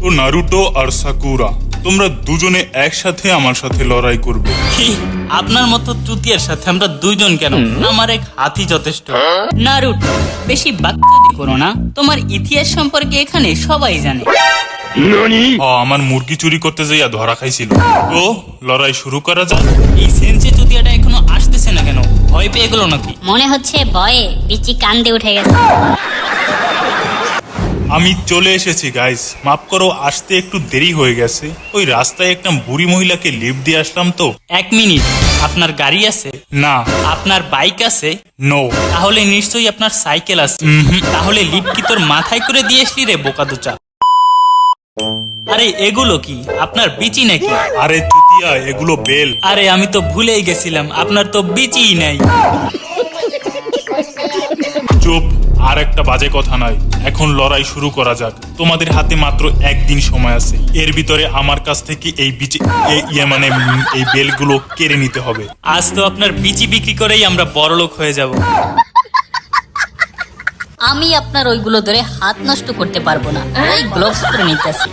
ও Naruto আর sakura, তোমরা দুজনে একসাথে আমার সাথে লড়াই করবে। কি আপনার মতো চুতিয়ার সাথে আমরা দুইজন কেন? আমার এক হাতি যথেষ্ট। নারুটো, বেশি বাক্যদি করো না। তোমার ইতিহাস সম্পর্কে এখানে সবাই জানে। আমার মুরগি চুরি করতে যাইয়া ধরা খাইছিল। তো লড়াই শুরু করা যাক। এই সেন্সে চুতিয়াটা এখনো আসতেছে না কেন? ভয় পেয়ে গেল নাকি? মনে হচ্ছে ভয়ে বিচি কান্দে উঠে গেছে। আমি চলে এসেছি গাইস, মাফ করো আসতে একটু দেরি হয়ে গেছে। ওই রাস্তায় একটা বুড়ি মহিলাকে লিফট দিয়ে আসলাম তো। 1 মিনিট, আপনার গাড়ি আছে? না। আপনার বাইক আছে? নো। তাহলে নিশ্চয়ই আপনার সাইকেল আছে। তাহলে লিফট কি তোর মাথায় করে দিয়ে আসলি রে বোকাদোচা? আরে এগুলো কি আপনার বিচি নাকি? আরে চুতিয়া, এগুলো বেল। আরে আমি তো ভুলেই গেছিলাম, আপনার তো বিচিই নাই। চুপ, আর একটা বাজে কথা নাই। এখন লড়াই শুরু করা যাক। তোমাদের হাতে মাত্র 1 দিন সময় আছে। এর ভিতরে আমার কাছ থেকে এই এই বেলগুলো কেড়ে নিতে হবে। আজ তো আপনার বিচি বিক্রি করেই আমরা বড়লোক হয়ে যাব। আমি আপনার ওইগুলো ধরে হাত নষ্ট করতে পারবো না, ওই গ্লোভস পরে নিতেছি।